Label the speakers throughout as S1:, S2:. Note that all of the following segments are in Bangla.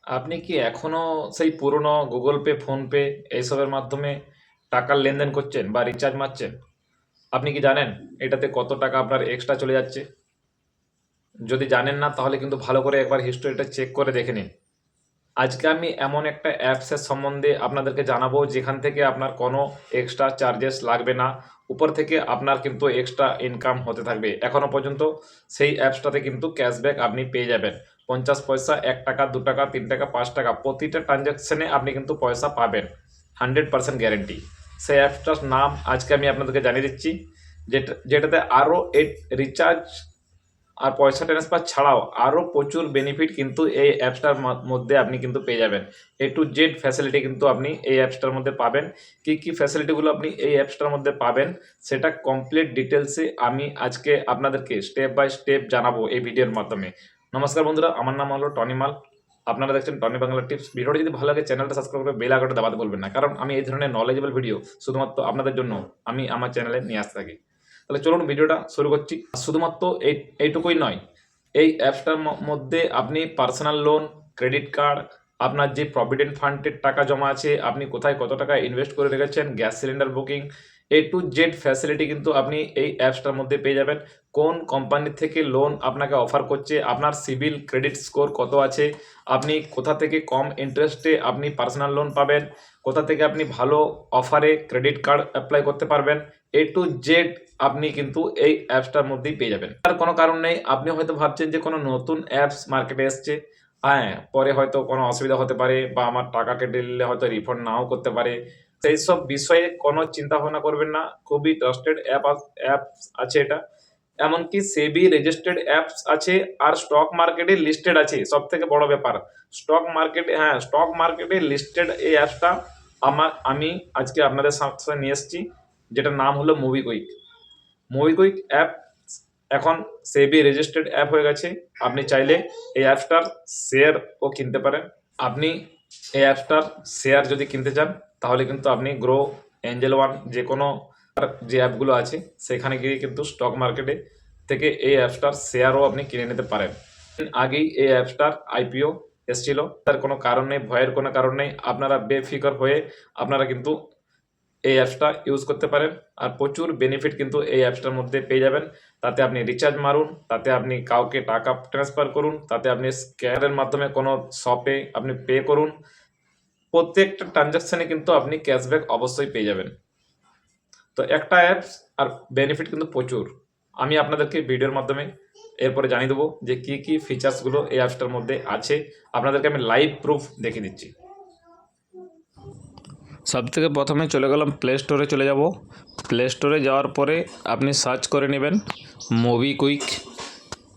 S1: আপনি কি এখনো সেই পুরনো গুগল পে, ফোনপে এইসবের মাধ্যমে টাকার লেনদেন করছেন বা রিচার্জ মারছেন? আপনি কি জানেন এটাতে কত টাকা আপনার এক্সট্রা চলে যাচ্ছে? যদি জানেন না তাহলে কিন্তু ভালো করে একবার হিস্টোরিটা চেক করে দেখে নিন। আজকে আমি এমন একটা অ্যাপসের সম্বন্ধে আপনাদেরকে জানাবো যেখান থেকে আপনার কোনো এক্সট্রা চার্জেস লাগবে না। উপর থেকে আপনার কিন্তু এক্সট্রা ইনকাম হতে থাকবে। এখনো পর্যন্ত সেই অ্যাপসটাতে কিন্তু ক্যাশব্যাক আপনি পেয়ে যাবেন। 50 পয়সা, 1 টাকা, 2 টাকা, 3 টাকা, 5 টাকা প্রতিটা ট্রানজ্যাকশনে আপনি কিন্তু পয়সা পাবেন। 100% গ্যারেন্টি। সেই অ্যাপসটার নাম আজকে আমি আপনাদেরকে জানিয়ে দিচ্ছি, যেটাতে আরও রিচার্জ আর পয়সা ট্রান্সফার ছাড়াও আরও প্রচুর বেনিফিট কিন্তু এই অ্যাপসটার মধ্যে আপনি কিন্তু পেয়ে যাবেন। A to Z ফ্যাসিলিটি কিন্তু আপনি এই অ্যাপসটার মধ্যে পাবেন। কি কি ফ্যাসিলিটিগুলো আপনি এই অ্যাপসটার মধ্যে পাবেন সেটা কমপ্লিট ডিটেলসে আমি আজকে আপনাদেরকে স্টেপ বাই স্টেপ জানাবো এই ভিডিওর মাধ্যমে। নমস্কার বন্ধুরা, আমার নাম হলো টনি মাল। আপনারা দেখছেন টনি বাংলা টিপস। ভিডিওটি যদি ভালো লাগে চ্যানেলটা সাবস্ক্রাইব করে বেল আইকনটা দাবাতে বলবেন না, কারণ আমি এই ধরনের নলেজেবল ভিডিও শুধুমাত্র আপনাদের জন্য আমি আমার চ্যানেলে নিয়ে আসতে থাকি। তাহলে চলুন ভিডিওটা শুরু করছি। শুধুমাত্র এইটুকুই নয়, এই অ্যাপসটার মধ্যে আপনি পার্সোনাল লোন, ক্রেডিট কার্ড, আপনার যে প্রভিডেন্ট ফান্ডের টাকা জমা আছে, আপনি কোথায় কত টাকা ইনভেস্ট করে রেখেছেন, gas cylinder booking, A to Z facility কিন্তু আপনি এই অ্যাপসটার মধ্যে পেয়ে যাবেন। কোন কোম্পানি থেকে লোন আপনাকে অফার করছে, আপনার সিবিল ক্রেডিট স্কোর কত আছে, আপনি কোথা থেকে কম ইন্টারেস্টে আপনি পার্সোনাল লোন পাবেন, কোথা থেকে আপনি ভালো অফারে ক্রেডিট কার্ড অ্যাপ্লাই করতে পারবেন, A to Z আপনি কিন্তু এই অ্যাপসটার মধ্যেই পেয়ে যাবেন। তার কোনো কারণ নেই। আপনি হয়তো ভাবছেন যে কোনো নতুন অ্যাপস মার্কেটে এসছে, হ্যাঁ, পরে হয়তো কোনো অসুবিধা হতে পারে বা আমার টাকা কেটে নিলে হয়তো রিফান্ড নাও করতে পারে। সেই সব বিষয়ে কোনো চিন্তা ভাবনা করবেন না। খুবই ট্রাস্টেড অ্যাপস আছে এটা। এমনকি সেবি রেজিস্টার্ড অ্যাপস আছে, আর স্টক মার্কেটে লিস্টেড আছে। সব থেকে বড় ব্যাপার, স্টক মার্কেটে লিস্টেড এই অ্যাপসটা আমি আজকে আপনাদের সাথে নিয়ে এসেছি, যেটার নাম হলো মুভিকুইক। মুভিকুইক অ্যাপ এখন সেবি রেজিস্টার্ড অ্যাপ হয়ে গেছে। আপনি চাইলে এই অ্যাপসটার শেয়ারও কিনতে পারেন। আপনি এই অ্যাপসটার শেয়ার যদি কিনতে চান তাহলে কিন্তু আপনি গ্রো, এঞ্জেল ওয়ান, যে কোনো যে অ্যাপগুলো আছে সেখানে গিয়ে কিন্তু স্টক মার্কেটে থেকে এই অ্যাপসটার শেয়ারও আপনি কিনে নিতে পারেন। আগেই এই অ্যাপসটার আইপিও এসেছিল। তার কোনো কারণ নেই, ভয়ের কোনো কারণ নেই। আপনারা বেফিকর হয়ে আপনারা কিন্তু এই অ্যাপসটা ইউজ করতে পারেন। আর প্রচুর বেনিফিট কিন্তু এই অ্যাপসটার মধ্যে পেয়ে যাবেন। তাতে আপনি রিচার্জ মারুন, তাতে আপনি কাউকে টাকা ট্রান্সফার করুন, তাতে আপনি স্ক্যানের মাধ্যমে কোনো শপে আপনি পে করুন, প্রত্যেকটা ট্রানজাকশানে কিন্তু আপনি ক্যাশব্যাক অবশ্যই পেয়ে যাবেন। তো একটা অ্যাপস আর বেনিফিট কিন্তু প্রচুর। আমি আপনাদেরকে ভিডিওর মাধ্যমে এরপরে জানিয়ে দেবো যে কী কী ফিচার্সগুলো এই অ্যাপসটার মধ্যে আছে। আপনাদেরকে আমি লাইভ প্রুফ দেখিয়ে দিচ্ছি।
S2: সবথেকে প্রথমে চলে গেলাম প্লে স্টোরে, চলে যাব। প্লে স্টোরে যাওয়ার পরে আপনি সার্চ করে নেবেন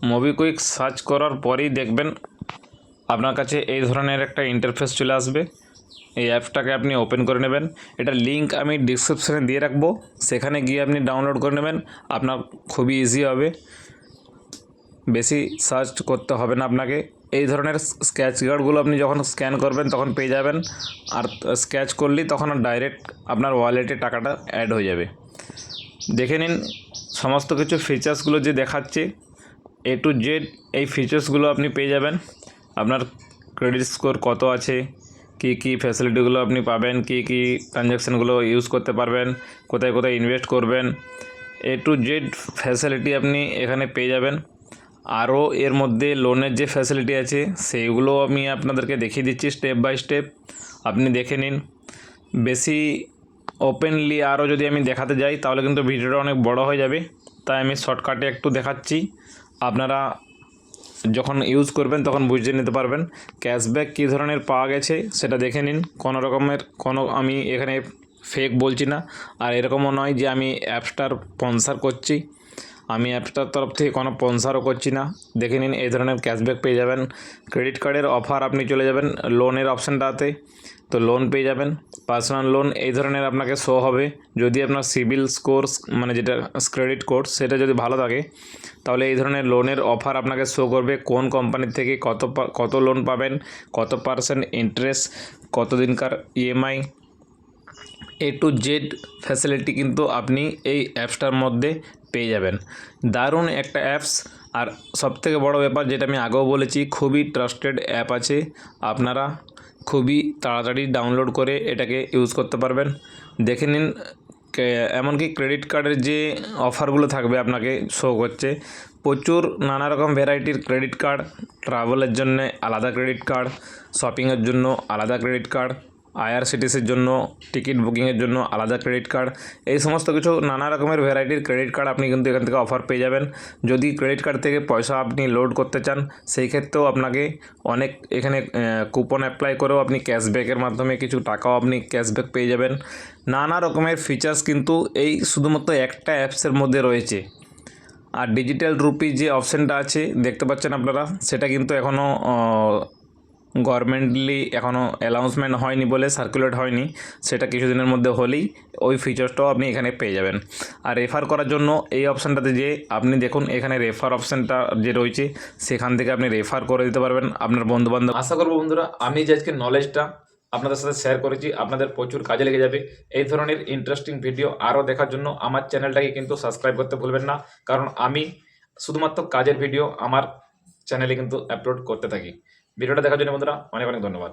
S2: মুভিকুইক সার্চ করার পরেই দেখবেন আপনার কাছে এই ধরনের একটা ইন্টারফেস চলে আসবে। এই অ্যাপটাকে আপনি ওপেন করে নেবেন। এটার লিঙ্ক আমি ডিসক্রিপশানে দিয়ে রাখবো, সেখানে গিয়ে আপনি ডাউনলোড করে নেবেন। আপনার খুবই ইজি হবে, বেশি সার্চ করতে হবে না আপনাকে। এই ধরনের স্ক্র্যাচ কার্ডগুলো আপনি যখন স্ক্যান করবেন তখন পেয়ে যাবেন, আর স্ক্র্যাচ করলেই তখন ডাইরেক্ট আপনার ওয়ালেটে টাকাটা অ্যাড হয়ে যাবে। দেখে নিন সমস্ত কিছু ফিচার্সগুলো যে দেখাচ্ছে, A to Z এই ফিচার্সগুলো আপনি পেয়ে যাবেন। আপনার ক্রেডিট স্কোর কত আছে, কী কী ফ্যাসিলিটিগুলো আপনি পাবেন, কী কী ট্রানজ্যাকশানগুলো ইউজ করতে পারবেন, কোথায় কোথায় ইনভেস্ট করবেন, A to Z ফ্যাসিলিটি আপনি এখানে পেয়ে যাবেন। আরও এর মধ্যে লোনের যে ফ্যাসিলিটি আছে সেইগুলো আমি আপনাদেরকে দেখিয়ে দিচ্ছি স্টেপ বাই স্টেপ, আপনি দেখে নিন। বেশি ওপেনলি আরও যদি আমি দেখাতে যাই তাহলে কিন্তু ভিডিওটা অনেক বড় হয়ে যাবে, তাই আমি শর্টকাটে একটু দেখাচ্ছি। আপনারা যখন ইউজ করবেন তখন বুঝে নিতে পারবেন ক্যাশব্যাক কী ধরনের পাওয়া গেছে সেটা দেখে নিন। আমি এখানে ফেক বলছি না, আর এরকমও নয় যে আমি অ্যাপসটার স্পন্সর করছি। আমি অ্যাপসটার তরফ থেকে কোনো স্পন্সরও করছি না। দেখে নিন এই ধরনের ক্যাশব্যাক পেয়ে যাবেন। ক্রেডিট কার্ডের অফার আপনি চলে যাবেন লোনের অপশানটাতে, তো লোন পেয়ে যাবেন। পার্সোনাল লোন এই ধরনের আপনাকে শো হবে। যদি আপনার সিবিল স্কোর মানে যেটা ক্রেডিট কোড সেটা যদি ভালো থাকে তাহলে এই ধরনের লোনের অফার আপনাকে শো করবে। কোন কোম্পানির থেকে কত লোন পাবেন, কত পার্সেন্ট ইন্টারেস্ট, কত দিনকার EMI, A to Z facility কিন্তু আপনি এই অ্যাপসটার মধ্যে পেয়ে যাবেন। দারুণ একটা অ্যাপস, আর সবথেকে বড় ব্যাপার যেটা আমি আগেও বলেছি, খুবই ট্রাস্টেড অ্যাপ আছে, আপনারা খুবই তাড়াতাড়ি ডাউনলোড করে এটাকে ইউজ করতে পারবেন। দেখে নিন, এমনকি ক্রেডিট কার্ডের যে অফারগুলো থাকবে আপনাকে শো করছে, প্রচুর নানা রকম ভ্যারাইটির ক্রেডিট কার্ড, ট্রাভেলের জন্য আলাদা ক্রেডিট কার্ড, শপিংয়ের জন্য আলাদা ক্রেডিট কার্ড, আইআরসিটিসির জন্য টিকিট বুকিংয়ের জন্য আলাদা ক্রেডিট কার্ড, এই সমস্ত কিছু নানা রকমের ভ্যারাইটির ক্রেডিট কার্ড আপনি কিন্তু এখান থেকে অফার পেয়ে যাবেন। যদি ক্রেডিট কার্ড থেকে পয়সা আপনি লোড করতে চান, সেই ক্ষেত্রেও আপনাকে অনেক এখানে কুপন অ্যাপ্লাই করেও আপনি ক্যাশব্যাকের মাধ্যমে কিছু টাকাও আপনি ক্যাশব্যাক পেয়ে যাবেন। নানা রকমের ফিচার্স কিন্তু এই শুধুমাত্র একটা অ্যাপসের মধ্যে রয়েছে। আর ডিজিটাল রুপি যে অপশানটা আছে দেখতে পাচ্ছেন আপনারা, সেটা কিন্তু এখনও গভর্নমেন্টলি এখনও অ্যানাউন্সমেন্ট হয়নি বলে সার্কুলেট হয়নি, সেটা কিছুদিনের মধ্যে হলেই ওই ফিচার্সটাও আপনি এখানে পেয়ে যাবেন। আর রেফার করার জন্য এই অপশানটাতে যে আপনি দেখুন এখানে রেফার অপশানটা যে রয়েছে, সেখান থেকে আপনি রেফার করে দিতে পারবেন আপনার বন্ধুবান্ধব।
S1: আশা করবো বন্ধুরা আমি যে আজকে নলেজটা আপনাদের সাথে শেয়ার করেছি আপনাদের প্রচুর কাজে লেগে যাবে। এই ধরনের ইন্টারেস্টিং ভিডিও আরও দেখার জন্য আমার চ্যানেলটাকে কিন্তু সাবস্ক্রাইব করতে ভুলবেন না, কারণ আমি শুধুমাত্র কাজের ভিডিও আমার চ্যানেলে কিন্তু আপলোড করতে থাকি। ভিডিওটা দেখার জন্য বন্ধুরা অনেক অনেক ধন্যবাদ।